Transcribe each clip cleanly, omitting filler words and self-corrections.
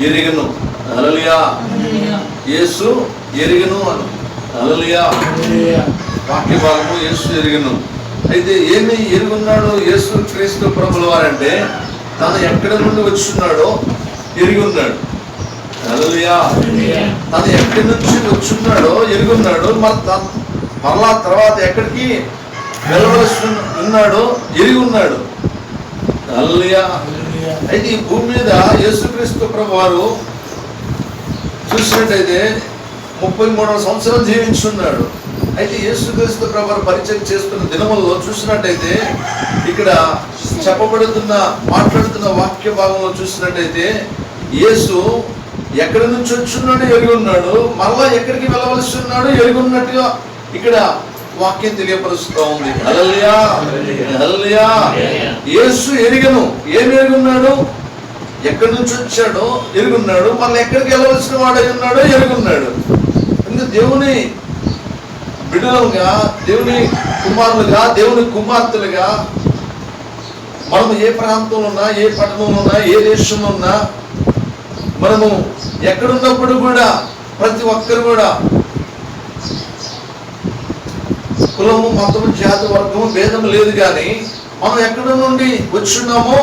ఎరిగను. హల్లెలూయా. యేసు ఎరిగను అను. హల్లెలూయా. వాక్య భాగము యేసు ఎరిగను. అయితే ఏమి ఎరుగున్నాడు యేసు క్రీస్తు ప్రభుల వారంటే తను ఎక్కడ నుండి వచ్చున్నాడో ఎరిగి ఉన్నాడు. హల్లెలూయా. తను ఎక్కడి నుంచి వచ్చున్నాడో ఎరుగున్నాడు. మరలా తర్వాత ఎక్కడికి వెళ్ళవలసి ఉన్నాడో ఎరిగి ఉన్నాడు. హల్లెలూయా. అయితే ఈ భూమి మీద యేసుక్రీస్తు ప్రభు వారు చూసినట్టయితే 33 సంవత్సరాలు జీవించున్నాడు. అయితే యేసుక్రీస్తు ప్రభు వారు పరిచయం చేస్తున్న దినముల్లో చూసినట్టయితే ఇక్కడ మాట్లాడుతున్న వాక్య భాగంలో చూసినట్టయితే యేసు ఎక్కడి నుంచి వచ్చున్నాడో ఎరిగి ఉన్నాడు. మళ్ళా ఎక్కడికి వెళ్ళవలసి ఉన్నాడో ఎరిగి ఉన్నట్టుగా ఇక్కడ వాక్యం తెలియపరుస్తూ ఉంది. హల్లెలూయా. హల్లెలూయా. యేసు ఎరిగను. ఏమి ఎరిగి ఉన్నాడు? ఎక్కడి నుంచి వచ్చాడో ఎరిగి ఉన్నాడు. మళ్ళీ ఎక్కడికి వెళ్ళవలసిన వాడై ఉన్నాడో ఎరిగి ఉన్నాడు. ఇంకా దేవుని బిడ్డలుగా, దేవుని కుమారులుగా, దేవుని కుమార్తెలుగా మనము ఏ ప్రాంతంలో ఉన్నా, ఏ పట్టణంలో ఉన్నా, ఏ దేశంలో ఉన్నా, మనము ఎక్కడున్నప్పుడు కూడా ప్రతి ఒక్కరు కూడా కులము, మతము, జాతి, వర్గము భేదం లేదు. కానీ మనం ఎక్కడి నుండి వచ్చున్నామో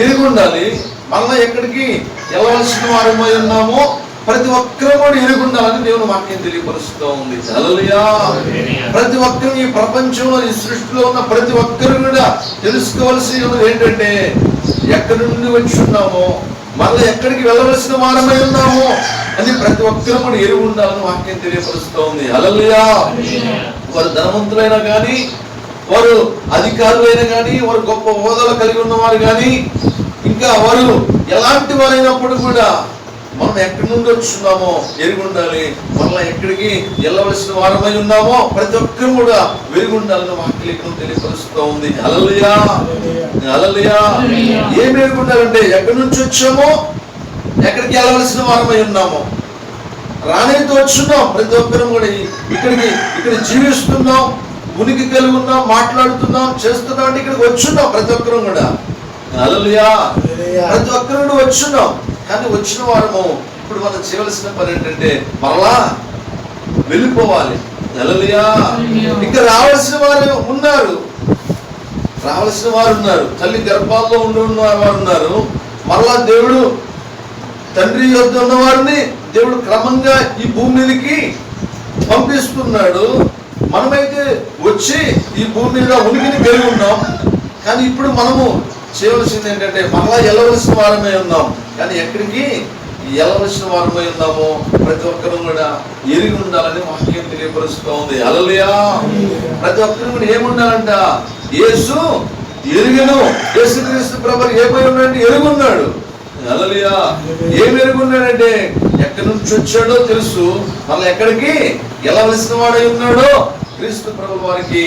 ఎరిగి ఉండాలి. మళ్ళీ ఎక్కడికి వెళ్ళవలసిన వారమై ఉన్నామో ప్రతి ఒక్కరూ కూడా ఎరిగి ఉండాలని దేవుని వాక్యం తెలియపరుస్తూ ఉంది. హల్లెలూయా. ప్రతి ఒక్కరు ఈ ప్రపంచంలో, ఈ సృష్టిలో ఉన్న ప్రతి ఒక్కరు కూడా తెలుసుకోవాల్సి ఉన్నది ఏంటంటే ఎక్కడి నుండి వచ్చి ఉన్నామో, మళ్ళీ ఎక్కడికి వెళ్ళవలసిన వారమై ఉన్నామో అని ప్రతి ఒక్కరు కూడా ఎరిగి ఉండాలని వాక్యం తెలియపరుస్తూ ఉంది. హల్లెలూయా. వారు ధనవంతులైనా కానీ, వారు అధికారులైనా కానీ, వారు గొప్ప హోదాలు కలిగి ఉన్నవారు కానీ, ఇంకా వారు ఎలాంటి వారైనప్పుడు కూడా మనం ఎక్కడి నుండి వచ్చున్నామో ఎరిగి ఉండాలి. మళ్ళీ ఎక్కడికి వెళ్ళవలసిన వారమై ఉన్నామో ప్రతి ఒక్కరు కూడా వెరిగి ఉండాలని వాక్యం తెలియపరుస్తూ ఉంది. హల్లెలూయా. హల్లెలూయా. ఏమి ఎరిగి ఉండాలంటే ఎక్కడి నుంచి వచ్చామో ఎక్కడికి వెళ్ళవలసిన వారమై ఉన్నామో, రానేతో వచ్చున్నాం ప్రతి ఒక్కరు కూడా ఇక్కడ జీవిస్తున్నాం, ఉనికి కలిగి ఉన్నాం, మాట్లాడుతున్నాం, చేస్తున్నాం అంటే ఇక్కడికి వచ్చున్నాం ప్రతి ఒక్కరు కూడా. హల్లెలూయా. ప్రతి ఒక్కరు వచ్చున్నాం. కానీ వచ్చిన వారము ఇప్పుడు మనం చేయవలసిన పని ఏంటంటే మరలా వెళ్ళిపోవాలి. హల్లెలూయా. ఇంకా రావాల్సిన వారు ఉన్నారు. తల్లి గర్భాల్లో ఉన్న వారు ఉన్నారు. మరలా దేవుడు తండ్రి యొద్ద ఉన్న వారిని దేవుడు క్రమంగా ఈ భూమి మీదకి పంపిస్తున్నాడు. మనమైతే వచ్చి ఈ భూమి మీద ఉనికిని కలిగి ఉన్నాం. కానీ ఇప్పుడు మనము చేయవలసింది ఏంటంటే మరలా వెళ్ళవలసిన వారమై ఉన్నాం. కానీ ఎక్కడికి వెళ్ళవలసిన వారమై ఉన్నామో ప్రతి ఒక్కరు కూడా ఎరిగి ఉండాలని వాక్యం తెలియపరుస్తూ ఉంది. హల్లెలూయా. ప్రతి ఒక్కరు కూడా ఏముండాలంట? యేసు ఎరిగను. యేసుక్రీస్తు ప్రభువు ఏమై ఉన్నాడంటే ఎరిగి ఉన్నాడు. హల్లెలూయా. ఏమి ఎరిగి ఉన్నాడంటే ఎక్కడి నుంచి వచ్చాడో తెలుసు. మళ్ళీ ఎక్కడికి వెళ్ళవలసిన వాడై ఉన్నాడో క్రీస్తు ప్రభువు వారికి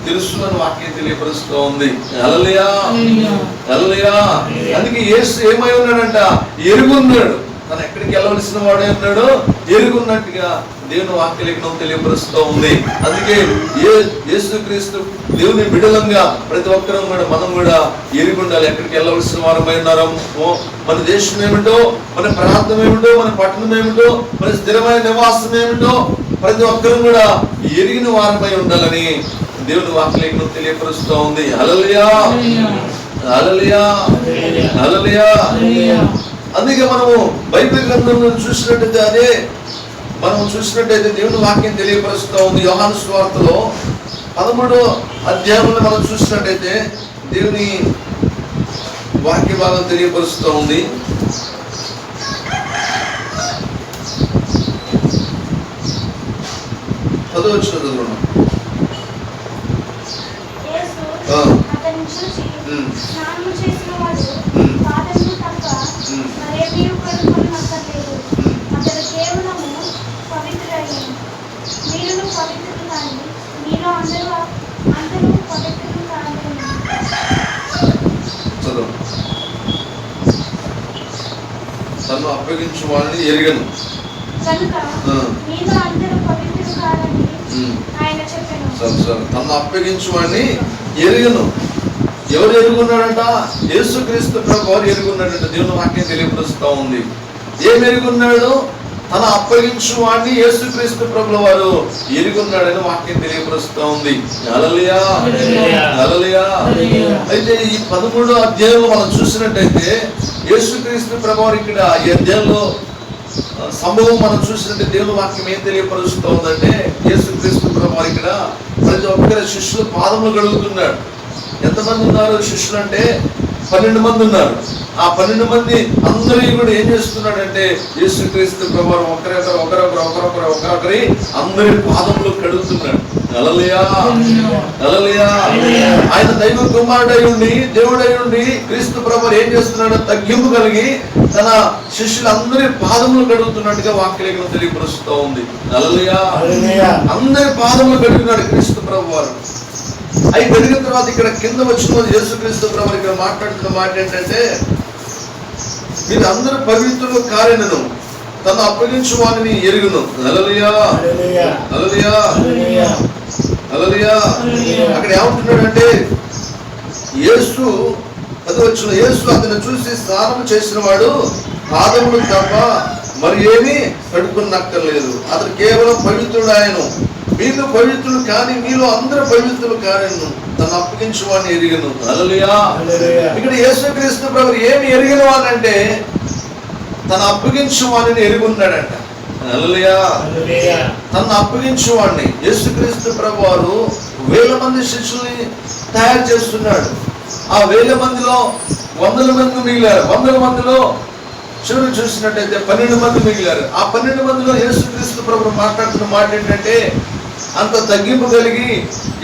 తెలుసు అని వాక్యం తెలియపరుస్తూ ఉంది. హల్లెలూయా. హల్లెలూయా. అందుకే యేసు ఏమై ఉన్నాడంట? ఎరిగి ఉన్నాడు. తను ఎక్కడికి వెళ్ళవలసిన వాడే ఉన్నాడు ఎరిగి ఉన్నట్టుగా దేవుని వాక్యం తెలియపరుస్తూ ఉంది. అందుకే యేసుక్రీస్తు దేవుని బిడ్డలంగా ప్రతి ఒక్కరం కూడా మనం కూడా ఎరిగి ఉండాలి. ఎక్కడికి వెళ్ళవలసిన వారమై ఉన్నారో, మన దేశం ఏమిటో, మన ప్రాంతం ఏమిటో, మన పట్టణం ఏమిటో, మన స్థిరమైన నివాసం ఏమిటో ప్రతి ఒక్కరం కూడా ఎరిగిన వారమై ఉండాలని దేవుని వాక్యం తెలియపరుస్తూ ఉంది. హల్లెలూయా. హల్లెలూయా. హల్లెలూయా. అందుకే మనము బైబిల్ గ్రంథంలో చూసినట్టయితే దేవుని వాక్యం తెలియపరుస్తూ ఉంది. యోహాను సువార్తలో 13వ అధ్యాయంలో మనం చూసినట్టయితే దేవుని వాక్య భాగం తెలియపరుస్తూ ఉంది. చదువుతున్నాం. తను అప్పగించు వాళ్ళని ఎరిగను. తను అప్పగించు వాడిని ఎరిగను. ఎవరు ఎరుగున్నాడంట? యేసుక్రీస్తు ప్రభు వారు ఎరుగున్నాడంట. దేవుని వాక్యం తెలియపరుస్తూ ఉంది. ఏమి ఎరుగున్నాడు? తన అప్పగించు వాడిని యేసుక్రీస్తు ప్రభుల వారు ఎరుగున్నాడని వాక్యం తెలియపరుస్తూ ఉంది. హల్లెలూయా, హల్లెలూయా. అయితే ఈ 13వ అధ్యాయంలో మనం చూసినట్టయితే యేసుక్రీస్తు ప్రభువారు ఇక్కడ ఈ అధ్యాయంలో సంభవం మనం చూసినట్టు దేవుని వాక్యం ఏం తెలియపరుస్తూ ఉందంటే, యేసుక్రీస్తు ప్రభువారు ఇక్కడ ప్రతి ఒక్కరి శిష్యులు పాదములు కడుగుతున్నాడు. ఎంతమంది ఉన్నారు శిష్యులు అంటే? 12 మంది ఉన్నారు. ఆ 12 మంది అందరి కూడా ఏం చేస్తున్నాడంటే యేసుక్రీస్తు ప్రభువారు ఒకరొకరి అందరి పాదములు కడుగుతున్నాడు. హల్లెలూయా, హల్లెలూయా. ఆయన దైవ కుమారుడై ఉండి దేవుడై ఉండి క్రీస్తు ప్రభువారు ఏం చేస్తున్నాడు? తగ్గింపు కలిగి తన శిష్యులందరి పాదములు కడుగుతున్నట్టుగా వాక్యం తెలియపరుస్తూ ఉంది. హల్లెలూయా. అందరి పాదములు కడుగుతున్నాడు క్రీస్తు ప్రభువారు. అవి పెరిగిన తర్వాత ఇక్కడ కింద వచ్చిన యేసుక్రీస్తు ప్రభువారు ఇక్కడ మాట్లాడుతున్న మాట ఏంటంటే, మీరు అందరూ పవిత్రులు కారెనను తను అప్పగించు వారిని ఎరుగును. హల్లెలూయా, హల్లెలూయా, హల్లెలూయా. అక్కడ ఏమంటున్నాడంటే, యేసు అతను చూసి స్నానం చేసిన వాడు పాదములు తప్ప మరి ఏమీ కడుక్కునక్కర్లేదు, అతను కేవలం పవిత్రుడు. ఆయన మీరు పవిత్రులు కానీ మీలో అందరూ పవిత్రులు కారెను తను అప్పగించు వాడిని ఎరిగను. హల్లెలూయా. ఇక్కడ యేసుక్రీస్తు ప్రభువు ఏమి ఎరిగిన వాడంటే తను అప్పగించు వాడిని ఎరుగున్నాడంట. హల్లెలూయా. తను అప్పగించు వాడిని యేసుక్రీస్తు ప్రభువు వారు 1000 మంది శిష్యుల్ని తయారు చేస్తున్నాడు. ఆ 1000 మందిలో 100 మంది మిగిలారు. 100 మందిలో చివరి చూసినట్టయితే 12 మంది మిగిలారు. ఆ 12 మందిలో యేసుక్రీస్తు ప్రభువు మాట్లాడుతున్న మాట ఏంటంటే, అంత తగ్గింపు కలిగి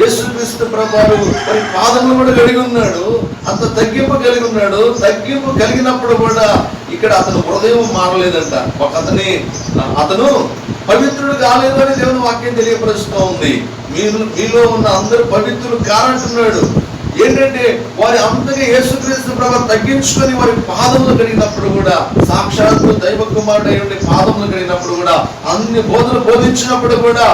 యేసుక్రీస్తు ప్రభువు మరి పాదములు కూడా కలిగి ఉన్నాడు. అంత తగ్గింపు కలిగి ఉన్నాడు. తగ్గింపు కలిగినప్పుడు కూడా ఇక్కడ అతను హృదయం మారలేదంట. అతను పవిత్రుడు కాలేదు అని దేవుని వాక్యం తెలియపరుస్తూ ఉంది. మీలో ఉన్న అందరూ పవిత్రులు కారంటున్నాడు. ఏంటంటే వారి అంతగా యేసుక్రీస్తు ప్రభువు తగ్గించుకొని వారి పాదములు కలిగినప్పుడు కూడా, సాక్షాత్తు దైవ కుమారుడు అయి ఉండి పాదములు కలిగినప్పుడు కూడా, అన్ని బోధనలు బోధించినప్పుడు కూడా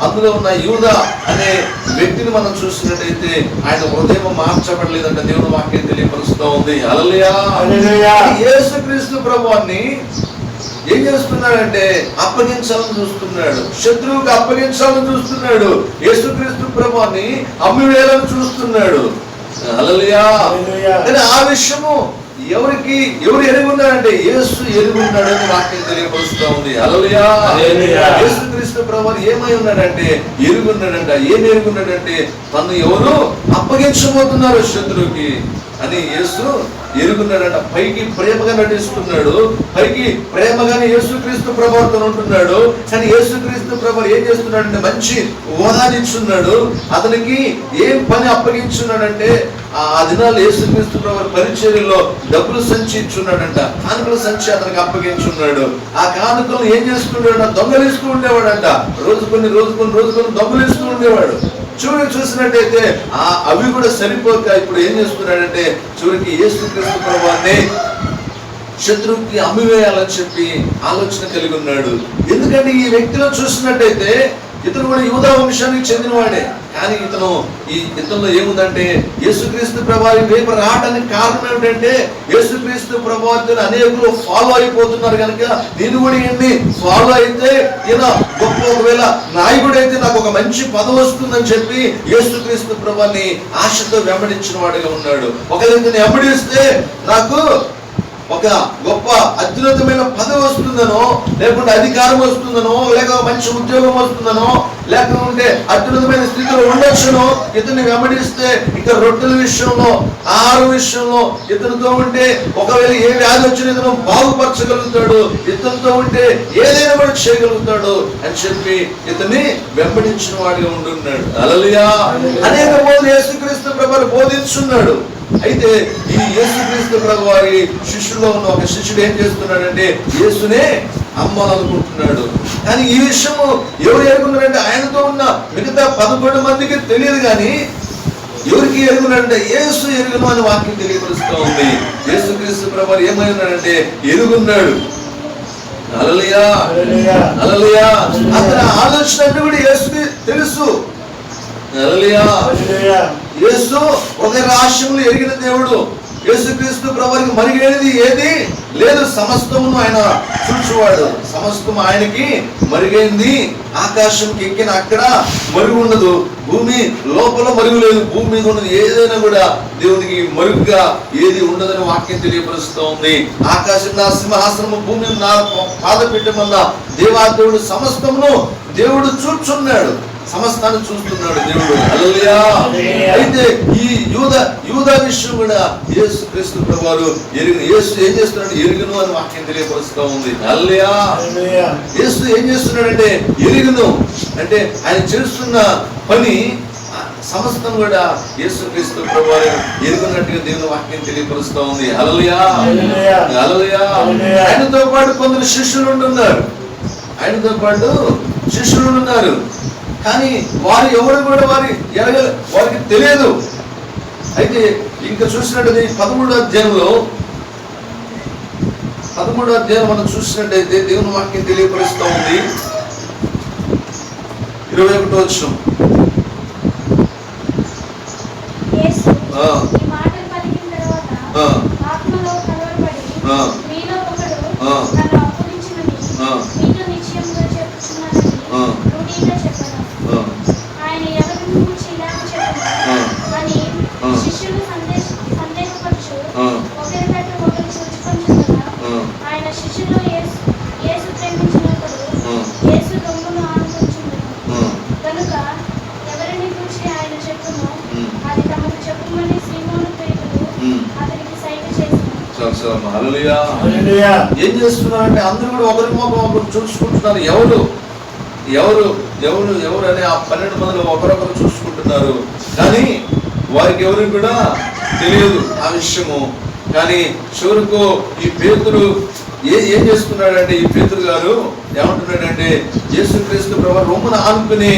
అందులో ఉన్న యూదా అనే వ్యక్తిని మనం చూసినట్టయితే ఆయన హృదయం మార్చబడలేదంట. దేవుని వాక్యం తెలియపరుస్తూ ఉంది. హల్లెలూయా. యేసుక్రీస్తు ప్రభువుని ఏం చేస్తున్నాడంటే అప్పగించాలని చూస్తున్నాడు. శత్రువుకి అప్పగించాలని చూస్తున్నాడు. యేసుక్రీస్తు ప్రభువుని అమ్మివేయాలని చూస్తున్నాడు. హల్లెలూయా. కానీ ఆ విషయము ఎవరు ఎరుగున్నాడంటే యేసు ఎరుగున్నాడని వాక్యం తెలియపరుస్తూ ఉంది. హల్లెలూయా. యేసుక్రీస్తు ప్రభువు ఏమై ఉన్నాడంటే ఎరుగున్నాడంట. ఏం ఎరుగున్నాడంటే తను ఎవరు అప్పగించబోతున్నారు శత్రువుకి అని యేసు ఎరుగున్నాడంట. పైకి ప్రేమగా నటిస్తున్నాడు. పైకి ప్రేమగానే యేసుక్రీస్తు ప్రభువుతో ఉంటున్నాడు. కానీ యేసుక్రీస్తు ప్రభువు ఏం చేస్తున్నాడంటే మంచి హోదానిచ్చున్నాడు. అతనికి ఏం పని అప్పగించున్నాడంటే ఆ దినాలు యేసుక్రీస్తు ప్రభువు పరిచర్యలో డబ్బులు సంచి ఇచ్చున్నాడంట. కానుకల సంచి అతనికి అప్పగించున్నాడు. ఆ కానుకలు ఏం చేసుకున్నాడు? దొంగలిస్తూ ఉండేవాడంట. రోజు కొన్ని దొంగలిస్తూ ఉండేవాడు. చివరికి చూసినట్టయితే అవి కూడా సరిపోక ఇప్పుడు ఏం చేస్తున్నాడంటే చివరికి యేసుక్రీస్తు ప్రభువుని శత్రువుకి అమ్మివేయాలని చెప్పి ఆలోచన కలిగి ఉన్నాడు. ఎందుకంటే ఈ వ్యక్తిలో చూసినట్టయితే ఇతను కూడా యూదా వంశానికి చెందినవాడే. కానీ ఇతనిలో ఏముందంటే యేసుక్రీస్తు ప్రభువు వైపు రావడానికి కారణం ఏమిటంటే యేసుక్రీస్తు ప్రభువుని అనేకులు ఫాలో అయిపోతున్నారు కనుక నేను కూడా ఈయన్ని ఫాలో అయితే ఈయన గొప్ప ఒకవేళ నాయకుడు అయితే నాకు ఒక మంచి పదవి వస్తుందని చెప్పి యేసుక్రీస్తు ప్రభువుని ఆశతో వెంబడించిన వాడిగా ఉన్నాడు. ఒకవేళ ఇతను వెంబడిస్తే నాకు ఒక గొప్ప అత్యున్నతమైన పదవి వస్తుందనో, లేకుంటే అధికారం వస్తుందనో, లేక మంచి ఉద్యోగం వస్తుందనో, లేకుంటే అత్యున్నతమైన స్థితిలో ఉండొచ్చునో, ఇతన్ని వెంబడిస్తే ఇక రొట్టెల విషయంలో, ఆహారం విషయంలో ఇతనితో ఉంటే ఒకవేళ ఏ వ్యాధి వచ్చిన ఇతను బాగుపరచగలుగుతాడు, ఇతనితో ఉంటే ఏదైనా కూడా చేయగలుగుతాడు అని చెప్పి ఇతన్ని వెంబడించిన వాడిగా ఉంటున్నాడు. హల్లెలూయా. అనేక బోధలు యేసుక్రీస్తు ప్రభువు బోధించున్నాడు. అయితే ఈ యేసుక్రీస్తు ప్రభువు వారి శిష్యుల్లో ఉన్న ఒక శిష్యుడు ఏం చేస్తున్నాడంటే యేసునే అమ్మాలనుకుంటున్నాడు. కానీ ఈ విషయము ఎవరు ఎరుగున్నారంటే ఆయనతో ఉన్న మిగతా 11 మందికి తెలియదు. కానీ ఎవరికి ఎరుగున్నాడంటే యేసు ఎరుగును అని వాక్యం తెలియపరుస్తూ ఉంది. యేసుక్రీస్తు ప్రభువు ఏమై ఉన్నాడంటే ఎరుగున్నాడు. హల్లెలూయా, హల్లెలూయా. అతని ఆలోచన కూడా యేసుకి తెలుసు. హల్లెలూయా. యేసు ఒక రాష్ట్రంలో ఎరిగిన దేవుడు. యేసుక్రీస్తు ప్రభువుకి మరిగేది ఏది లేదు, సమస్తమును ఆయన చూచువాడు. సమస్తం ఆయనకి మరిగైంది. ఆకాశంకి ఎక్కిన అక్కడ మరుగు ఉండదు, భూమి లోపల మరుగు లేదు. భూమి మీద ఉన్నది ఏదైనా కూడా దేవునికి మరుగుగా ఏది ఉండదని వాక్యం తెలియపరుస్తూ ఉంది. ఆకాశం నా సింహాసనము, భూమి నా పాదపీఠమన్న దేవాదేవుడు సమస్తమును దేవుడు చూచున్నాడు, సమస్తాన్ని చూస్తున్నాడు దేవుడు. హల్లెలూయా. అయితే ఈ యూదా విషయం కూడా యేసుక్రీస్తు ప్రభువారు యేసు ఏం చేస్తున్నాడు, ఎరుగును అని వాక్యం తెలియపరుస్తూ ఉంది. హల్లెలూయా. యేసు ఏం చేస్తున్నాడంటే ఎరుగును అంటే ఆయన చేస్తున్న పని సమస్తం కూడా యేసుక్రీస్తు ప్రభువారు ఎరుగున్నట్టుగా దేవుని వాక్యం తెలియపరుస్తూ ఉంది. హల్లెలూయా. హల్లెలూయా. ఆయనతో పాటు కొందరు శిష్యులు ఉంటున్నారు, ఆయనతో పాటు శిష్యులు ఉన్నారు. కానీ వారు ఎవరు కూడా వారికి తెలియదు. అయితే ఇంకా చూసినట్టు 13వ అధ్యాయంలో మనం చూసినట్టయితే దేవుని వాక్యం తెలియపరుస్తూ ఉంది. 21వ వచనం. ఏం చేస్తున్నారంటే అందరూ కూడా ఒకరి ముఖం ఒకరు చూసుకుంటున్నారు. ఎవరు అనే ఆ 12 మందిలో ఒకరొకరు చూసుకుంటున్నారు. కానీ వారికి ఎవరికి కూడా తెలియదు ఆ విషయము. కానీ చివరకు ఈ పేతురు ఏం చేస్తున్నాడంటే, ఈ పేతురు గారు ఏమంటున్నాడంటే, యేసుక్రీస్తు ప్రభువు రొమ్మున ఆనుకుని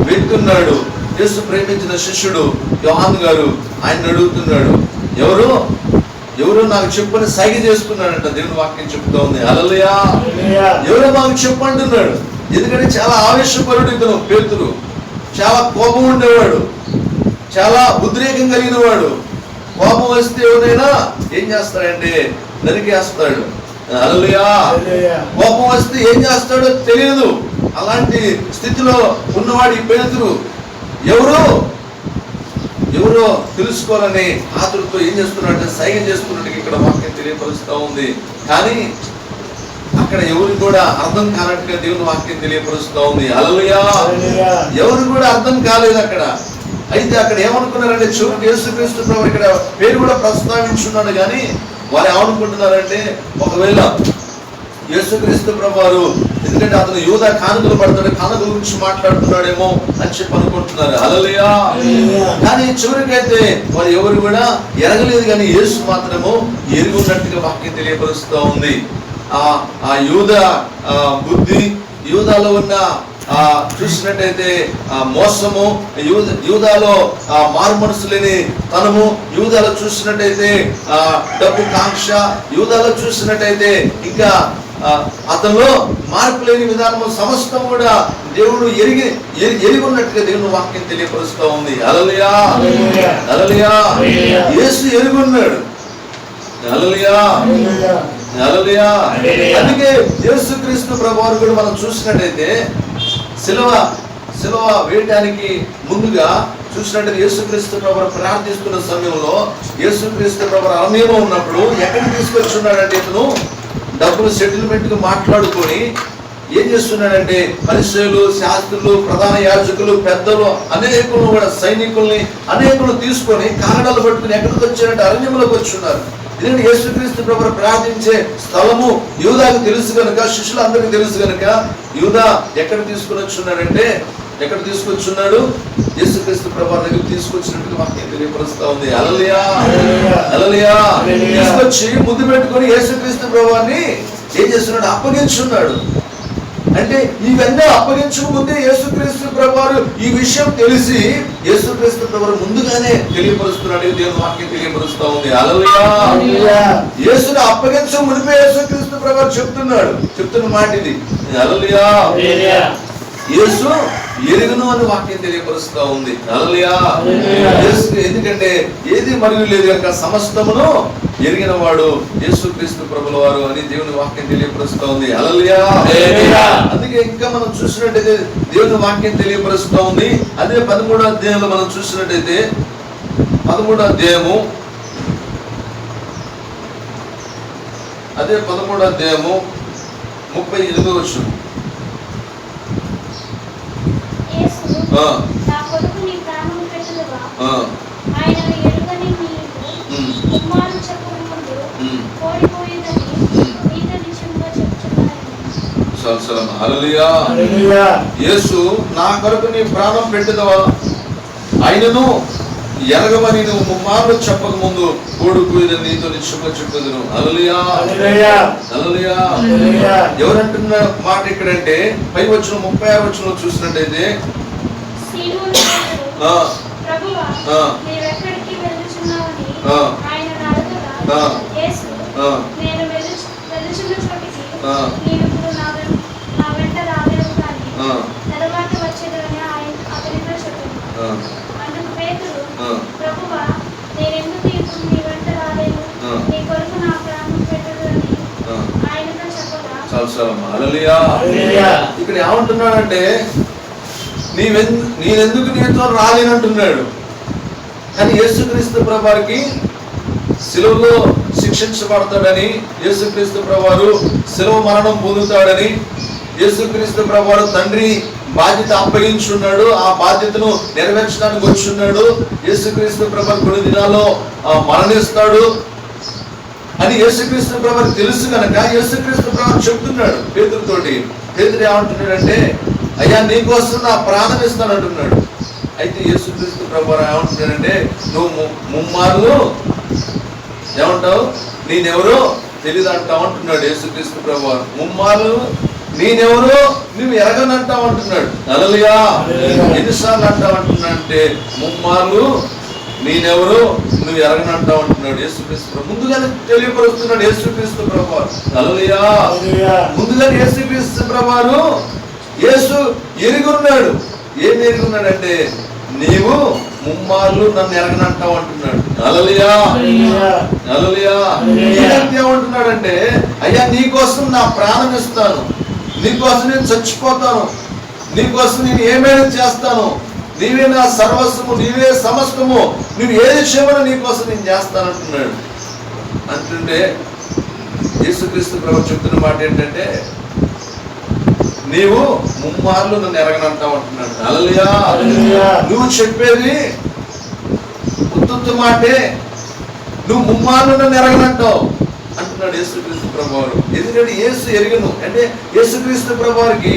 వెళ్తున్నాడు. యేసు ప్రేమించిన శిష్యుడు యోహాను గారు ఆయన అడుగుతున్నాడు, ఎవరు నాకు చెప్పని సైగ చేస్తున్నాడంట. దేవుని వాక్యం చెప్తా ఉంది. హల్లెలూయా. ఎవరో నాకు చెప్పంటున్నాడు. ఎందుకంటే చాలా ఆవేశపరుడు ఇతను పేతురు. చాలా కోపం ఉండేవాడు, చాలా ఉద్రేకం కలిగిన వాడు. కోపం వస్తే ఎవరైనా ఏం చేస్తాడంటే నరికేస్తాడు. హల్లెలూయా. కోపం వస్తే ఏం చేస్తాడో తెలియదు. అలాంటి స్థితిలో ఉన్నవాడు ఈ పేతురు. ఎవరో తెలుసుకోవాలని ఆతులతో ఏం చేస్తున్నాడంటే సైగ చేస్తున్నట్టుగా ఇక్కడ వాక్యం తెలియపరుస్తూ ఉంది. కానీ అక్కడ ఎవరికి కూడా అర్థం కానట్టుగా దేవుని వాక్యం తెలియపరుస్తూ ఉంది. హల్లెలూయా. ఎవరు కూడా అర్థం కాలేదు అక్కడ. అయితే అక్కడ ఏమనుకున్నారంటే, చివరికి యేసుక్రీస్తు ప్రభువు ఇక్కడ పేరు కూడా ప్రస్తావించున్నాడు. కానీ వారు ఏమనుకుంటున్నారంటే, ఒకవేళ యేసుక్రీస్తు ప్రభువారు ఎందుకంటే అతను యూదా కానుకలు పడతాడు, కానుకల గురించి మాట్లాడుతున్నాడేమో అని చెప్పి అనుకుంటున్నారు. హల్లెలూయా. కానీ చివరికైతే వారు ఎవరు కూడా ఎరగలేదు. కానీ యేసు మాత్రము ఎరుగున్నట్టుగా వాక్యం తెలియపరుస్తూ ఉంది. ఆ యూదా బుద్ధి, యూదాలో ఉన్న చూసినట్టయితే మోసము, యూదాలో మారు మనసు లేని తనము, యూదాలో చూసినట్టయితే డబ్బు కాంక్ష, యూదాలో చూసినట్టయితే ఇంకా అతనిలో మార్పు లేని విధానము సమస్తం కూడా దేవుడు ఎరుగున్నట్టుగా దేవుని వాక్యం తెలియపరుస్తూ ఉంది. హల్లెలూయా. హల్లెలూయా. యేసు ఎరుగున్నాడు. హల్లెలూయా. హల్లెలూయా. అందుకే యేసుక్రీస్తు ప్రభువారు కూడా మనం చూసినట్టయితే సిలువ వేయడానికి ముందుగా చూసినట్టు యేసుక్రీస్తు ప్రభువారు ప్రార్థిస్తున్న సమయంలో యేసుక్రీస్తు ప్రభువారు అరణ్యంలో ఉన్నప్పుడు ఎక్కడికి తీసుకొచ్చి ఉన్నాడంటే, ఇతను డబ్బులు సెటిల్మెంట్ కు మాట్లాడుకొని ఏం చేస్తున్నాడంటే, పరిసయ్యులు, శాస్త్రులు, ప్రధాన యాజకులు, పెద్దలు అనేకులు కూడా సైనికుల్ని అనేకులు తీసుకొని కారణాలు పట్టుకుని ఎక్కడికి వచ్చారంటే అరణ్యంలోకి వచ్చి ఉన్నారు. ఎందుకంటే యేసుక్రీస్తు ప్రభువు ప్రార్థించే స్థలము యూదాకు తెలుసు కనుక, శిష్యులందరికీ తెలుసు కనుక యూదా ఎక్కడ తీసుకుని వచ్చున్నాడంటే, ఎక్కడ తీసుకొచ్చున్నాడు, యేసుక్రీస్తు ప్రభువు దగ్గర తీసుకొచ్చినట్టుగా వాక్యం తెలియపరుస్తూ ఉంది. హల్లెలూయా. హల్లెలూయా. తీసుకొచ్చి ముద్దు పెట్టుకొని యేసుక్రీస్తు ప్రభువుని ఏం చేస్తున్నాడు, అప్పగించున్నాడు. అంటే ఇవన్నీ అప్పగించక ముందే యేసుక్రీస్తు ప్రభువారు ఈ విషయం తెలిసి యేసుక్రీస్తు ప్రభువారు ముందుగానే తెలియపరుస్తున్నాడు. దేవుని వాక్యం తెలియపరుస్తూ ఉంది. హల్లెలూయా. యేసుని అప్పగించక మునిపే యేసుక్రీస్తు ప్రభువారు చెప్తున్న మాట ఇది. హల్లెలూయా. యేసు ఎరుగును అని వాక్యం తెలియపరుస్తూ ఉంది. హల్లెలూయా. ఎందుకంటే ఏది మరియు లేదు కనుక సమస్తమును ఎరిగిన వాడు యేసుక్రీస్తు ప్రభుల వారు అని దేవుని వాక్యం తెలియపరుస్తూ ఉంది. హల్లెలూయా. అందుకే ఇంకా మనం చూసినట్టయితే దేవుని వాక్యం తెలియపరుస్తూ ఉంది. అదే 13వ అధ్యాయంలో మనం చూసినట్టయితే 13వ అధ్యాయము 38వ వచనం. యేసు నా కొరకు నీ ప్రాణం పెట్టదవా, ఆయనను ఎరగమని నువ్వు ముమ్మార్లు చెప్పక ముందు కొడుకు ఇది నీతో నిశ్చయంగా చెప్పుదును. హల్లెలూయా. హల్లెలూయా. ఎవరంటున్న మాట ఇక్కడంటే పై వచనం 36వ వచనంలో చూసినట్టయితే ఇక్కడ ఏమంటున్నాడంటే నేనెందుకు నీతో రాలేనంటున్నాడు. కానీ యేసుక్రీస్తు ప్రభువారికి శిలువలో శిక్షించబడతాడని, యేసుక్రీస్తు ప్రభువారు శిలువ మరణం పొందుతాడని, యేసుక్రీస్తు ప్రభువారు తండ్రి బాధ్యత అప్పగించున్నాడు, ఆ బాధ్యతను నెరవేర్చడానికి వచ్చున్నాడు. యేసుక్రీస్తు ప్రభువారు కొన్ని దినాల్లో మరణిస్తాడు అని యేసుక్రీస్తు ప్రభువారు తెలుసు కనుక యేసుక్రీస్తు ప్రభువారు చెప్తున్నాడు పేతురుతోటి. పేతురు ఏమంటున్నాడంటే అయ్యా నీకోసం నా ప్రాణం ఇస్తానంటున్నాడు. అయితే యేసుక్రీస్తు ప్రభువారు ఏమంటున్నాడంటే నువ్వు ముమ్మార్లు ఏమంటావు, నేనెవరో తెలియదు అంటావు అంటున్నాడు యేసుక్రీస్తు ప్రభువారు. ముమ్మార్లు నేనెవరో నువ్వు ఎరగనంటావు అంటున్నాడు. హల్లెలూయా. ఎన్నిసార్లు అంటావు అంటున్నాడు అంటే ముమ్మార్లు నేనెవరో నువ్వు ఎరగనంటావు అంటున్నాడు యేసుక్రీస్తు ప్రభు. ముందుగానే తెలియపరుస్తున్నాడు యేసుక్రీస్తు ప్రభువారు. హల్లెలూయా. ముందుగానే యేసుక్రీస్తు ప్రభువారు యేసు ఎరుగున్నాడు. ఏం ఎరుగున్నాడంటే నీవు ముమ్మార్లు నన్ను ఎరగనంటావు అంటున్నాడు. హల్లెలూయా. హల్లెలూయా. ఏమంటున్నాడంటే అయ్యా నీకోసం నా ప్రాణం ఇస్తాను, నీకోసం నేను చచ్చిపోతాను, నీకోసం నేను ఏమైనా చేస్తాను, నీవే నా సర్వస్వము, నీవే సమస్తము, నువ్వు ఏది చేయమని నీకోసం నేను చేస్తానంటున్నాడు. అంటుంటే యేసుక్రీస్తు ప్రభువు చెప్తున్న మాట ఏంటంటే నీవు ముమ్మార్లు నన్ను ఎరగనంటావు అంటున్నాడు. హల్లెలూయా. నువ్వు చెప్పేది ఉత్తు మాటే, నువ్వు ముమ్మార్లు నన్ను ఎరగనంటావు అంటున్నాడు యేసుక్రీస్తు ప్రభువారు. ఎందుకంటే యేసు ఎరుగును అంటే యేసుక్రీస్తు ప్రభువారికి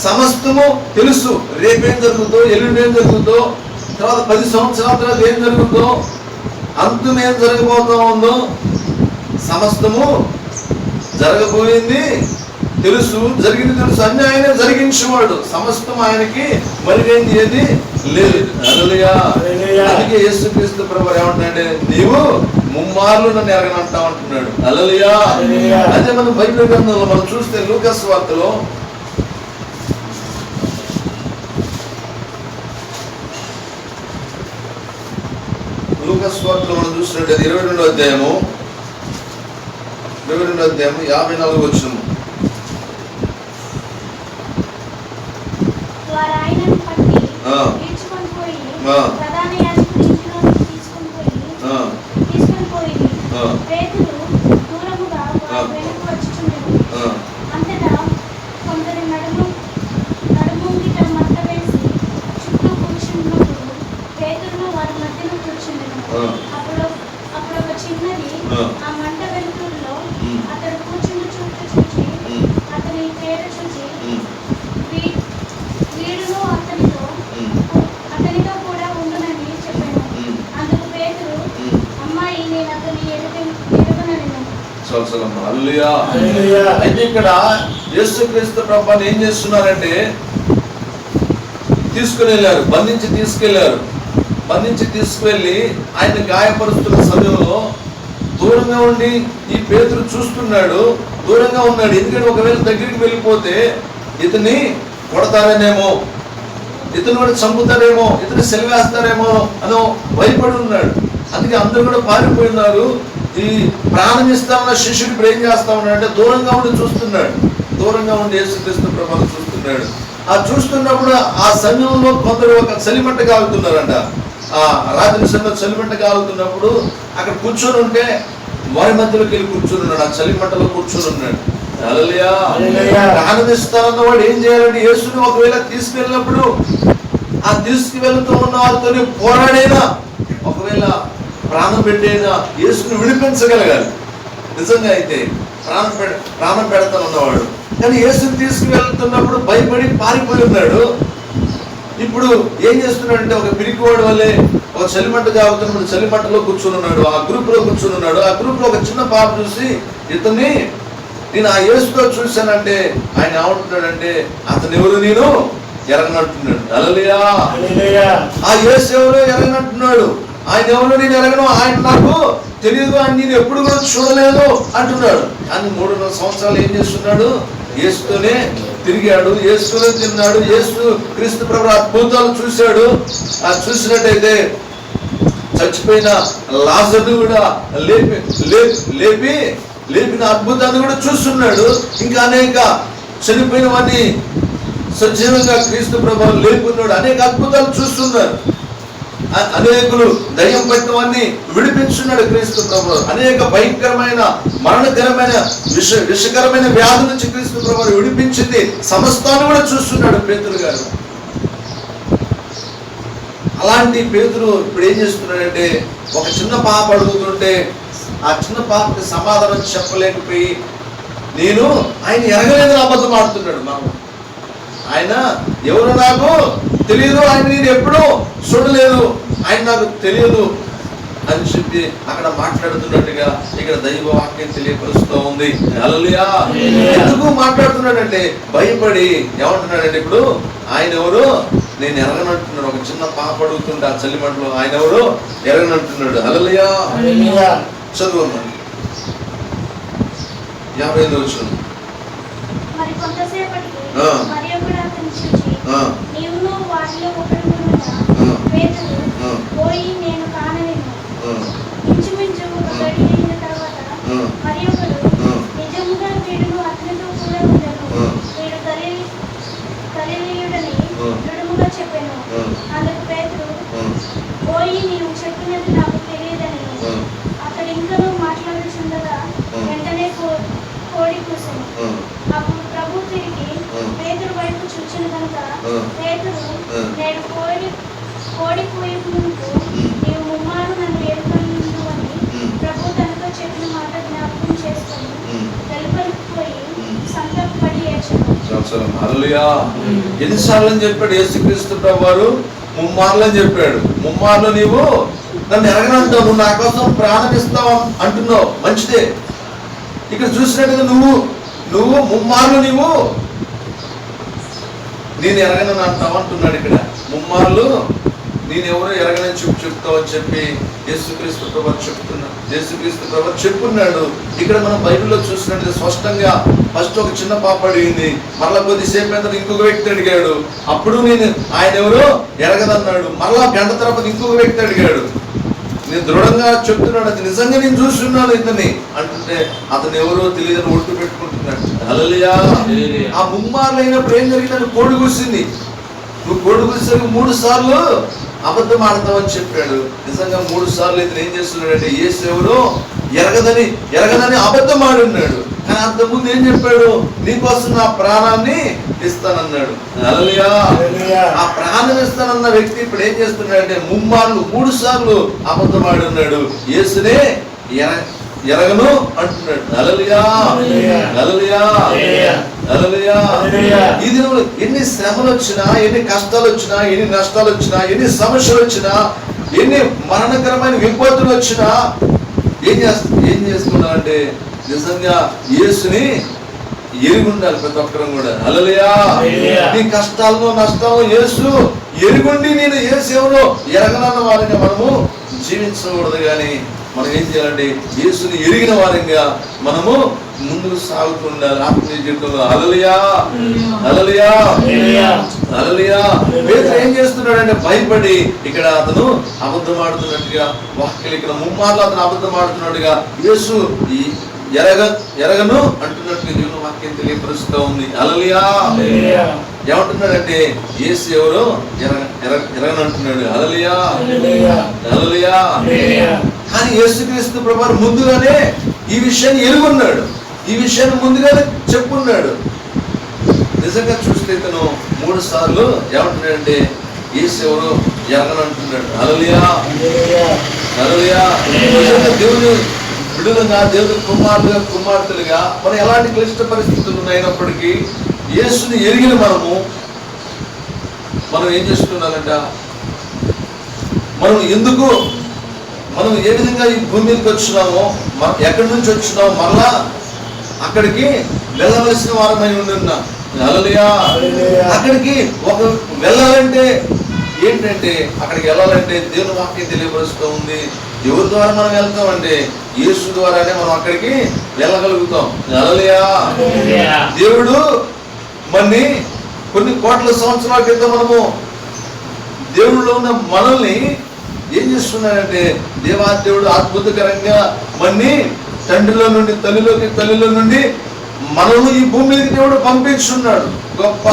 సమస్తము తెలుసు. రేపేం జరుగుతుందో, ఎల్లుండి ఏం జరుగుతుందో, తర్వాత 10 సంవత్సరాల తర్వాత ఏం జరుగుతుందో, అంతం ఏం జరగబోతా ఉందో సమస్తము జరగబోయింది తెలుసు, జరిగింది తెలుసు. అన్ని ఆయనే జరిగించేవాడు. సమస్తం ఆయనకి మరిగైంది ఏది లేదు. హల్లెలూయా. అందుకే యేసుక్రీస్తు ప్రభువు ఏమంటాడంటే నీవు ముమ్మార్లు నన్ను ఎరగనంటావు అంటున్నాడు. హల్లెలూయా. అదే మనం బైబిల్ గ్రంథంలో మనం చూస్తే లూకా సువార్తలో మనం చూసినట్టు 22వ అధ్యాయము 54వ వచనము. అయితే ఇక్కడ యేసుక్రీస్తు ప్రభువుని ఏం చేస్తున్నారంటే బంధించి తీసుకెళ్లి ఆయన గాయపరుస్తున్న సమయంలో దూరంగా ఉండి ఈ పేతురు చూస్తున్నాడు, దూరంగా ఉన్నాడు. ఎందుకంటే ఒకవేళ దగ్గరికి వెళ్ళిపోతే ఇతన్ని కొడతారనేమో, ఇతను కూడా చంపుతారేమో, ఇతను సెలవేస్తారేమో అనో భయపడి ఉన్నాడు. అందుకే అందరూ కూడా పారిపోయినారు. ఈ ప్రాణం ఇస్తామన్న శిష్యుడు ఇప్పుడు ఏం చేస్తా ఉన్నాడు అంటే దూరంగా ఉండి చూస్తున్నాడు. దూరంగా ఉండి యేసుక్రీస్తు ప్రభువును చూస్తున్నాడు. ఆ చూస్తున్నప్పుడు ఆ సమయంలో కొందరు ఒక చలిమంట కాలుతున్నారంట. ఆ రాత్రి సమయంలో చలిమంట కాలుతున్నప్పుడు అక్కడ కూర్చొని ఉంటే వారి మధ్యలోకి వెళ్ళి కూర్చొని ఉన్నాడు. ఆ చలిమంటలో కూర్చొని ఉన్నాడు. హల్లెలూయా. ప్రాణం ఇస్తానన్న వాడు ఏం చేయాలంటే యేసుని ఒకవేళ తీసుకెళ్ళినప్పుడు ఆ తీసుకువెళ్తూ ఉన్న వారితో పోరాడైనా, ఒకవేళ ప్రాణం పెట్టైనా యేసుని విడిపించగలగాలి. నిజంగా అయితే ప్రాణం పెడతానన్నవాడు. కానీ యేసుని తీసుకువెళ్తున్నప్పుడు భయపడి పారిపోయి ఉన్నాడు. ఇప్పుడు ఏం చేస్తున్నాడంటే ఒక పిరికివాడు వల్లే ఒక చలిమంట కాగుతున్నప్పుడు చలిమంటలో కూర్చుని ఉన్నాడు. ఆ గ్రూప్ లో కూర్చుని ఉన్నాడు. ఆ గ్రూప్ లో ఒక చిన్న పాప చూసి ఇతన్ని నేను ఆ యేసుతో చూశానంటే ఆయన ఏమంటున్నాడంటే అతను ఎవరు నేను ఎరగనంటున్నాడు. హల్లెలూయా. ఆ యేసు ఎవరో ఎరగనంటున్నాడు. ఆయన ఎవరో నేను ఎరగను, ఆయన నాకు తెలియదు, ఆయన నేను ఎప్పుడు కూడా చూడలేదు అంటున్నాడు. కానీ 3.5 సంవత్సరాలు ఏం చేస్తున్నాడు? యేసుతోనే తిరిగాడు, యేసుతోనే తిన్నాడు, యేసు క్రీస్తు ప్రభువు అద్భుతాలు చూశాడు. చూసినట్టయితే చచ్చిపోయిన లాజరును కూడా లేపిన అద్భుతాన్ని కూడా చూస్తున్నాడు. ఇంకా అనేక చనిపోయిన వాడిని సజీవంగా క్రీస్తు ప్రభువు లేపున్నాడు. అనేక అద్భుతాలు చూస్తున్నారు. అనేకులు దయ్యం పట్టిన వాడిని విడిపించున్నాడు క్రీస్తు ప్రభువు. అనేక భయంకరమైన మరణకరమైన విషకరమైన వ్యాధి నుంచి క్రీస్తు ప్రభువు విడిపించింది సమస్తాన్ని కూడా చూస్తున్నాడు పేతురు గారు. అలాంటి పేతురు ఇప్పుడు ఏం చేస్తున్నాడంటే ఒక చిన్న పాప అడుగుతుంటే ఆ చిన్న పాపకి సమాధానం చెప్పలేకపోయి నేను ఆయన ఎరగలేదని అబద్ధం ఆడుతున్నాడు. ఆయన ఎవరు నాకు తెలియదు, ఆయన నేను ఎప్పుడూ చూడలేదు, ఆయన నాకు తెలియదు అని చెప్పి అక్కడ మాట్లాడుతున్నట్టుగా ఇక్కడ దైవ వాక్యం తెలియపరుస్తూ ఉంది. హల్లెలూయా. ఎందుకు మాట్లాడుతున్నాడంటే భయపడి ఏమంటున్నాడంటే ఇప్పుడు ఆయన ఎవరు నేను ఎరగనంటున్నాడు. ఒక చిన్న పాప అడుగుతుంటే ఆ చలిమంటలో ఆయన ఎవరు ఎరగనంటున్నాడు. హల్లెలూయా. చదువున్నాడు 55వ వచనం. మరి కొంతసేపటికి మరియొకడు అతన్ని చూచి నీవును వారిలో ఒకడుగునుట పేతురు పోయి నేను కానలేను. ఇంచుమించు ఒక గడి అయిన తర్వాత మరియొకడు నిజముగా వీడును అతనితో కూడా ఉండెను, వీడు గలిలయుడని దృఢముగా చెప్పెను. అందుకు పేతురు పోయి నీవు చెప్పినది నాకు తెలియదనెను. అతడు ఇంకనూ మాట్లాడుచుండగా వెంటనే కోడి కూసెను. అప్పుడు ప్రభు తిరిగి పేతురు వైపు చూచిన కనుక పేతురు నేను కోడి కూయకు ముందు నీవు ముమ్మారు నన్ను ఎరుకను అని ప్రభు తనతో చెప్పిన మాట జ్ఞాపకం చేసుకొని వెలుపలిపోయి సంతపడి ఏడ్చెను. హల్లెలూయా. ఎన్నిసార్లు అని చెప్పాడు యేసుక్రీస్తు ప్రభువారు? ముమ్మార్లు అని చెప్పాడు. ముమ్మార్లు నీవు నన్ను ఎరగనంటావు, నువ్వు నా కోసం ప్రాణం ఇస్తావు అంటున్నావు, మంచిదే. ఇక్కడ చూసినట్టుగా నువ్వు ముమ్మార్లు నీవు నేను ఎరగనని అంటావు అంటున్నాడు. ఇక్కడ ముమ్మార్లు నేనెవరో ఎరగనని చెప్తావు అని చెప్పి యేసుక్రీస్తు ప్రభువు చెప్తున్నాడు. యేసుక్రీస్తు ప్రభువు చెప్పున్నాడు. ఇక్కడ మనం బైబిల్లో చూసినట్టుగా స్పష్టంగా ఫస్ట్ ఒక చిన్న పాప అడిగింది, మరలా కొద్దిసేపు మీద ఇంకొక వ్యక్తి అడిగాడు, అప్పుడు నేను ఆయన ఎవరో ఎరగదన్నాడు. మరలా గంట తర్వాత ఇంకొక వ్యక్తి అడిగాడు. నేను దృఢంగా చెప్తున్నాడు, అది నిజంగా నేను చూస్తున్నాను ఇతన్ని అంటుంటే అతను ఎవరో తెలియదని ఒట్టు పెట్టుకుంటున్నాడు. హల్లెలూయా. ఆ ముమ్మార్లు అయినప్పుడు ఏం జరిగిందని కోడి కూసింది. నువ్వు కోడి కూసేందుకు 3 సార్లు అబద్ధం ఆడతావని చెప్పాడు. నిజంగా 3 సార్లు ఇతను ఏం చేస్తున్నాడంటే యేసు ఎవరో ఎరగదని అబద్ధం ఆడున్నాడు. కానీ అంతకుముందు ఏం చెప్పాడు? నీకోసం నా ప్రాణాన్ని ఇస్తానన్నాడు. హల్లెలూయా. ఆ ప్రాణం ఇస్తానన్న వ్యక్తి ఇప్పుడు ఏం చేస్తున్నాడంటే 3 సార్లు అబద్ధం ఆడున్నాడు. యేసునే ఎరగను అంటున్నాడు. హల్లెలూయా. హల్లెలూయా. హల్లెలూయా. ఈ దినంలో ఎన్ని శ్రమలు వచ్చినా, ఎన్ని కష్టాలు వచ్చినా, ఎన్ని నష్టాలు వచ్చినా, ఎన్ని సమస్యలు వచ్చినా, ఎన్ని మరణకరమైన విపత్తులు వచ్చినా ఏం చేస్తున్నారంటే నిజంగా యేసుని ఎరుగుండాలి ప్రతి ఒక్కరం కూడా. హల్లెలూయా. నీ కష్టాలను నష్టాలను యేసు ఎరుగుండి నేను యేసు ఎవరో ఎరగనన్న వారిగా మనము జీవించకూడదు. కానీ మనం ఏం చేయాలంటే యేసుని ఎరిగిన వారంగా మనము ముందుకు సాగుతుండాలి ఆత్మీయ జీవితంలో. హల్లెలూయా, హల్లెలూయా, హల్లెలూయా. పేతురు ఏం చేస్తున్నాడంటే భయపడి ఇక్కడ అతను అబద్ధం ఆడుతున్నట్టుగా వాక్యలు ఇక్కడ ముమ్మార్లు అతను అబద్ధం ఆడుతున్నట్టుగా యేసు ఎరగను అంటున్నట్టుగా దేవుని వాక్యం తెలియపరుస్తూ ఉంది. హల్లెలూయా. ఏమంటున్నాడంటే యేసు ఎవరు ఎరగను అంటున్నాడు. హల్లెలూయా, హల్లెలూయా. కానీ యేసుక్రీస్తు ప్రభువు ముందుగానే ఈ విషయాన్ని ఎరుగున్నాడు, ఈ విషయాన్ని ముందుగానే చెప్పున్నాడు. నిజంగా చూస్తే ఇతను 3 సార్లు ఏమంటున్నాడంటే యేసు ఎవరు ఎరగను అంటున్నాడు. హల్లెలూయా, హల్లెలూయా. దేవుని బిడ్డలుగా, దేవుని కుమారులుగా, కుమార్తెలుగా మనం ఎలాంటి క్లిష్ట పరిస్థితులు అయినప్పటికీ యేసుని ఎరిగిన మనం ఏం చేస్తున్నామంట, మనం ఏ విధంగా ఈ భూమి మీదకి వచ్చినామో, ఎక్కడి నుంచి వచ్చినామో మరలా అక్కడికి వెళ్ళవలసిన వారమై ఉంటున్నాం. హల్లెలూయా. అక్కడికి వెళ్ళాలంటే ఏంటంటే, అక్కడికి వెళ్ళాలంటే దేవుని వాక్యం తెలియపరుస్తూ ఉంది. ఎవరి ద్వారా మనం వెళ్తామంటే యేసు ద్వారానే మనం అక్కడికి వెళ్ళగలుగుతాం. హల్లెలూయా. దేవుడు మనని కొన్ని కోట్ల సంవత్సరాల క్రితం మనము దేవుడిలో ఉన్న మనల్ని ఏం చేస్తున్నాడంటే దేవాదేవుడు అద్భుతకరంగా మనని తండ్రిలో నుండి తల్లిలో నుండి మనల్ని ఈ భూమి మీదకి దేవుడు పంపించున్నాడు. గొప్ప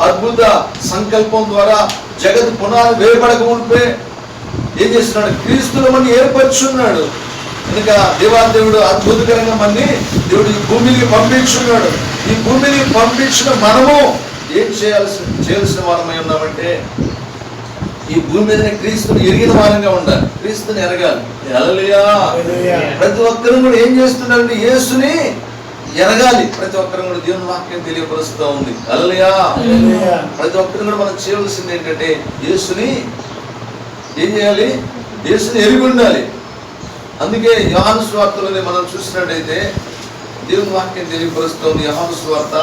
అద్భుత సంకల్పం ద్వారా జగత్ పునాది వేయబడక ఉంటే ఏం చేస్తున్నాడు, క్రీస్తులో మనం ఏర్పరచున్నాడు. కనుక దేవాదేవుడు అద్భుతకరంగా మనని దేవుడు ఈ భూమికి పంపించున్నాడు. ఈ భూమిని పంపించిన మనము ఏం చేయాల్సిన వారమై ఉన్నామంటే ఈ భూమి మీద క్రీస్తుని ఎరిగిన వారంగా ఉండాలి, క్రీస్తుని ఎరగాలి. హల్లెలూయా. ప్రతి ఒక్కరు కూడా ఏం చేస్తున్నారంటే యేసుని ఎరగాలి. ప్రతి ఒక్కరు కూడా దేవుని వాక్యం తెలియపరుస్తూ ఉంది. హల్లెలూయా. ప్రతి ఒక్కరు కూడా మనం చేయవలసింది ఏంటంటే యేసుని ఏం చేయాలి, యేసుని ఎరిగి ఉండాలి. అందుకే యోహాను సువార్తలోనే మనం చూసినట్టయితే దేవుని వాక్యం తెలియపరుస్తుంది. యోహాను సువార్త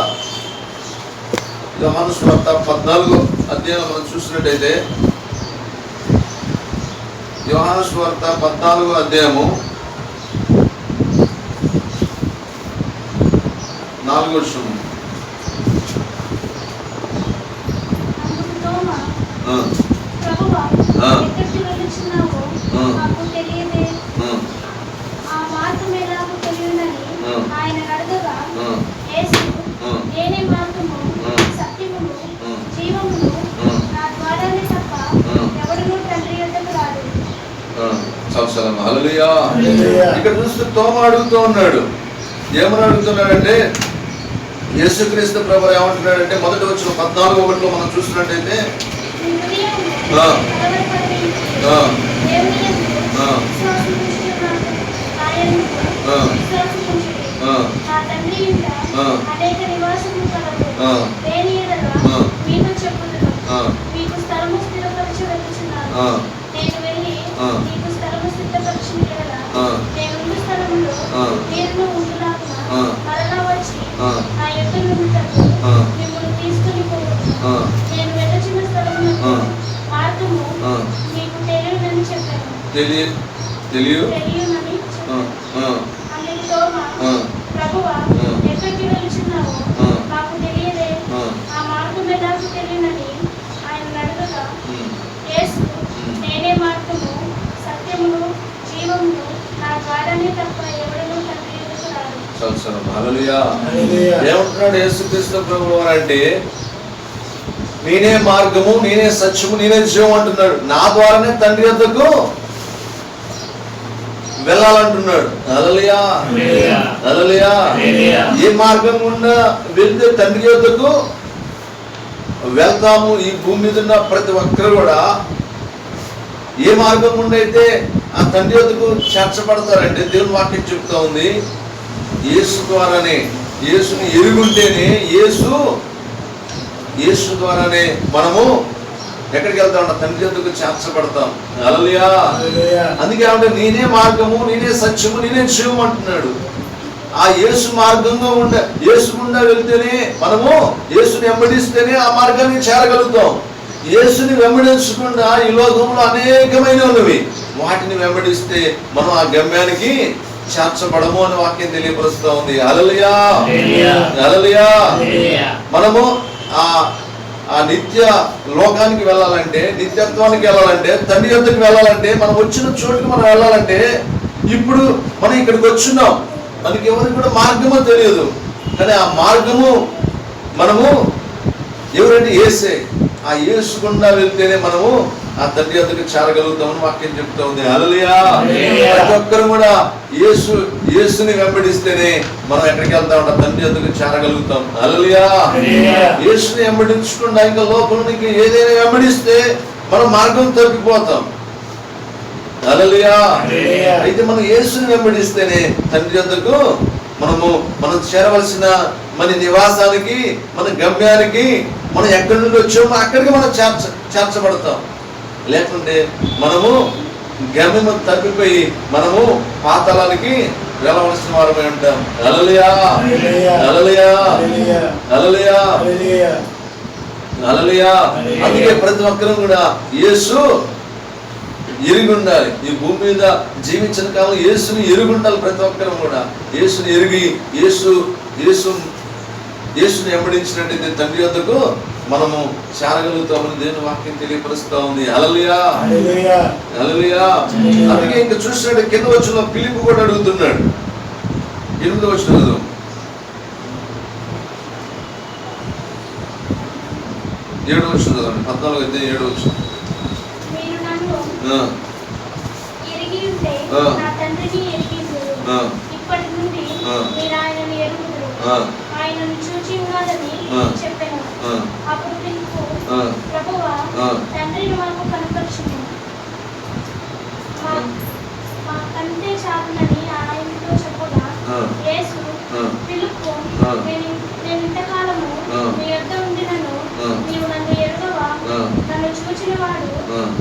14వ అధ్యాయం మనం చూసినట్టయితే యోహాను సువార్త 14వ అధ్యాయము 4వ వచనం. హల్లెలూయా. ఇక్కడ చూస్తే తోమ అడుగుతూ ఉన్నాడు. ఏమని అడుగుతున్నాడంటే యేసుక్రీస్తు ప్రభువు ఏమంటున్నాడంటే మొదటి వచ్చిన 14:1 మనం చూసినట్టయితే ఏమంటున్నాడు యేసుక్రీస్తు ప్రభువు అంటే నేనే మార్గము, నేనే సత్యము, నేనే జీవం అంటున్నాడు. నా ద్వారానే తండ్రి వద్దకు వెళ్ళాలంటున్నాడు. హల్లెలూయా, హల్లెలూయా. ఏ మార్గం గుండా వెళ్తే తండ్రి వద్దకు వెళ్తాము? ఈ భూమి మీద ఉన్న ప్రతి ఒక్కరు కూడా ఏ మార్గం గుండా అయితే ఆ తండ్రి వద్దకు చేర్చబడతారంటే దేవుని వాక్యం చెప్తా ఉంది యేసు ద్వారానే. యేసుని ఎరుగుంటేనే యేసు ద్వారానే మనము ఎక్కడికి వెళ్తాం, తండ్రి వద్దకు చేర్చబడతాం. హల్లెలూయా. అందుకే అంటే నేనే మార్గము, నేనే సత్యము, నేనే జీవం అంటున్నాడు. ఆ యేసు మార్గంగా యేసు గుండా వెళ్తేనే మనము యేసుని వెంబడిస్తేనే ఆ మార్గాన్ని చేరగలుగుతాం. యేసుని వెంబడించకుండా ఈ లోకంలో అనేకమైన ఉన్నవి, వాటిని వెంబడిస్తే మనం ఆ గమ్యానికి చేర్చబడము అని వాక్యం తెలియపరుస్తూ ఉంది. హల్లెలూయా, హల్లెలూయా. మనము ఆ నిత్య లోకానికి వెళ్ళాలంటే, నిత్యత్వానికి వెళ్ళాలంటే, తండ్రి యొద్దకు వెళ్ళాలంటే, మనం వచ్చిన చోటుకి మనం వెళ్ళాలంటే, ఇప్పుడు మనం ఇక్కడికి వచ్చున్నాం, మనకి ఎవరికి కూడా మార్గమో తెలియదు. కానీ ఆ మార్గము మనము ఎవరంటే యేసే. ఆ యేసు గుండా వెళ్తేనే మనము ఆ తండ్రి యొద్దకు చేరగలుగుతామని వాక్యం చెప్తా ఉంది. హల్లెలూయా. ప్రతి ఒక్కరు కూడా యేసుని వెంబడిస్తేనే మనం ఎక్కడికి వెళ్తాం, తండ్రి యొద్దకు చేరగలుగుతాం. హల్లెలూయా. యేసుని వెంబడించకుండా ఇంకా లోకంలోకి ఏదైనా వెంబడిస్తే మనం మార్గం తప్పిపోతాం. హల్లెలూయా. అయితే మనం యేసుని వెంబడిస్తేనే తండ్రి యొద్దకు మనం చేరవలసిన మన నివాసానికి, మన గమ్యానికి, మనం ఎక్కడి నుండి వచ్చామో అక్కడికి మనం చేర్చబడతాం. లేకుంటే మనము గమ్యము తప్పిపోయి మనము పాతాళానికి వెళ్ళవలసిన వారమై ఉంటాం. హల్లెలూయా, హల్లెలూయా, హల్లెలూయా, హల్లెలూయా. అందుకే ప్రతి ఒక్కరూ కూడా యేసు ఎరిగి ఉండాలి. ఈ భూమి మీద జీవించిన కాలం యేసుని ఎరిగి ఉండాలి. ప్రతి ఒక్కరూ కూడా యేసుని ఎరిగి యేసుని వెంబడించినట్టయితే తండ్రి యొద్దకు మనము చేరగలుగుతామని దేవుని వాక్యం తెలియపరుస్తూ ఉంది. హల్లెలూయా, హల్లెలూయా. అందుకే ఇంకా చూసినట్టు కింద వచ్చిన ఫిలిప్పు కూడా అడుగుతున్నాడు. 8వ వచనం, 7వ వచనం, 14 అయితే 7వ వచనం. ఇప్పటి నుండి మీరు ఆయనను ఎరుగుదురు, ఆయనను చూచి ఉన్నారని చెప్పాను. అప్పుడు ఫిలిప్పు, ప్రభువా, తండ్రిని మాకు కనపరచుము, మా కంటే చాలునని ఆయనతో చెప్పగా, యేసు ఫిలిప్పు, నేను ఇంతకాలము మీ యొద్ద ఉండినను నీవు నన్ను ఎరుగవా? నన్ను చూచిన వాడు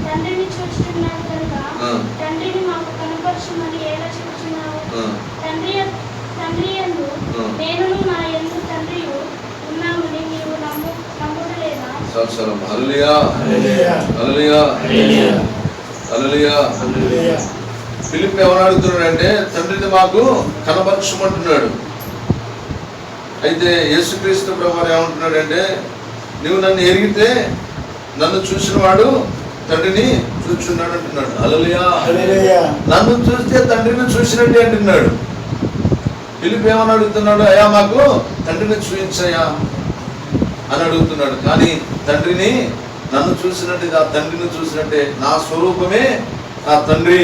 తండ్రిని చూచుచున్నాడు కనుక తండ్రిని మాకు కనపరచుమని ఎలా చెప్తున్నావు? తండ్రి యందు నేనును నా యందు తండ్రియు ఉన్నామని నీవు నమ్ముటలేదా? హల్లెలూయా, హల్లెలూయా, హల్లెలూయా. ఫిలిప్పు ఎవరు అడుగుతున్నాడంటే తండ్రిని మాకు కనపరచమంటున్నాడు. అయితే యేసుక్రీస్తు ప్రభువు ఏమంటున్నాడంటే, నువ్వు నన్ను ఎరిగితే నన్ను చూసిన వాడు తండ్రిని చూచున్నాడు అంటున్నాడు. హల్లెలూయా. నన్ను చూస్తే తండ్రిని చూసినట్టే అంటున్నాడు. ఫిలిప్పు ఏమని అడుగుతున్నాడు? అయ్యా మాకు తండ్రిని చూపించయ్యా అని అడుగుతున్నాడు. కానీ తండ్రిని నన్ను చూసినట్టే, ఆ తండ్రిని చూసినట్టే, నా స్వరూపమే ఆ తండ్రి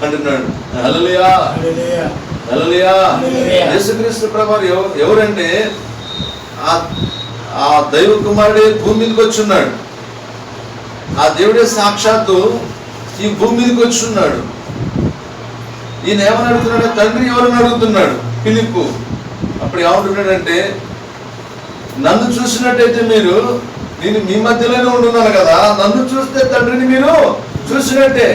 అంటున్నాడు. హల్లెలూయా, హల్లెలూయా. యేసుక్రీస్తు ప్రభువు ఎవరంటే ఆ దైవ కుమారుడే భూమి మీదకి వచ్చున్నాడు. ఆ దేవుడే సాక్షాత్తు ఈ భూమి మీదకి వచ్చున్నాడు. ఈయన ఏమని అడుగుతున్నాడు? తండ్రి ఎవరని అడుగుతున్నాడు ఫిలిప్పు. అప్పుడు ఏమంటున్నాడంటే, నన్ను చూసినట్టయితే నేను మీ మధ్యలోనే ఉంటున్నాను కదా, నన్ను చూస్తే తండ్రిని మీరు చూసినట్టే.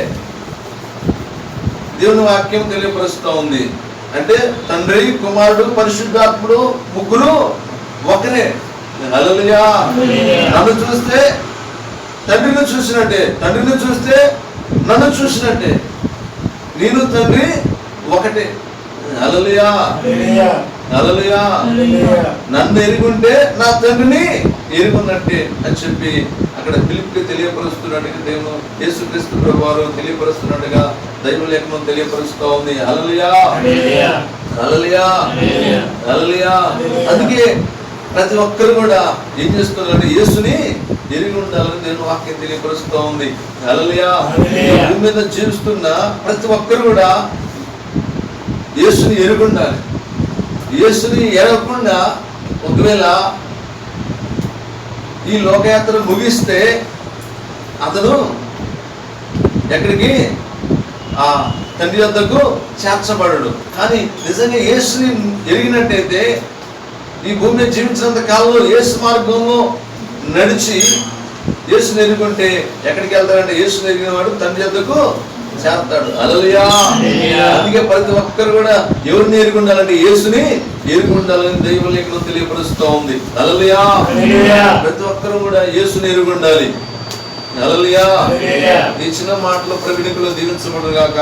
దేవుని వాక్యం తెలియపరుస్తూ ఉంది. అంటే తండ్రి, కుమారుడు, పరిశుద్ధాత్ముడు ముగ్గురు ఒకరే. హల్లెలూయా. నన్ను చూస్తే తండ్రిని చూసినట్టే, తండ్రిని చూస్తే నన్ను చూసినట్టే. నేను తండ్రి ఒకటే. హల్లెలూయా, హల్లెలూయా. నన్ను ఎరుగుంటే నా తండ్రిని ఎరుగున్నట్టే అని చెప్పి అక్కడ ఫిలిప్కి తెలియపరుస్తున్నట్టుగా దేవుడు యేసుక్రీస్తు ప్రభువారు తెలియపరుస్తున్నట్టుగా దైవ లేఖనం తెలియపరుస్తూ ఉంది. హల్లెలూయా, హల్లెలూయా, హల్లెలూయా. అందుకే ప్రతి ఒక్కరు కూడా ఏం చేస్తున్నారంటే యేసుని ఎరిగి ఉండాలని దేవుని వాక్యం తెలియపరుస్తూ ఉంది. హల్లెలూయా. భూమి మీద జీవిస్తున్న ప్రతి ఒక్కరు కూడా యేసుని ఎరిగి ఉండాలి. యేసుని ఎరగకుండా ఒకవేళ ఈ లోకయాత్ర ముగిస్తే అతను ఎక్కడికి ఆ తండ్రి వద్దకు చేర్చబడడు. కానీ నిజంగా యేసుని ఎరిగినట్టయితే ఈ భూమి మీద జీవించినంత కాలంలో యేసు మార్గంలో నడిచి యేసుని ఎరుగుంటే ఎక్కడికి వెళ్తాడంటే యేసుని ఎరిగిన వాడు తండ్రి వద్దకు చేరతాడు. హల్లెలూయా. అందుకే ప్రతి ఒక్కరు కూడా ఎవరిని ఎరిగి ఉండాలంటే యేసుని ఎరిగి ఉండాలని దైవ లేఖనం తెలియపరుస్తూ ఉంది. హల్లెలూయా. ప్రతి ఒక్కరు కూడా యేసుని ఎరిగి ఉండాలి. హల్లెలూయా. ఈ చిన్న మాటలో ప్రవీణకులు దీవించబడుగాక.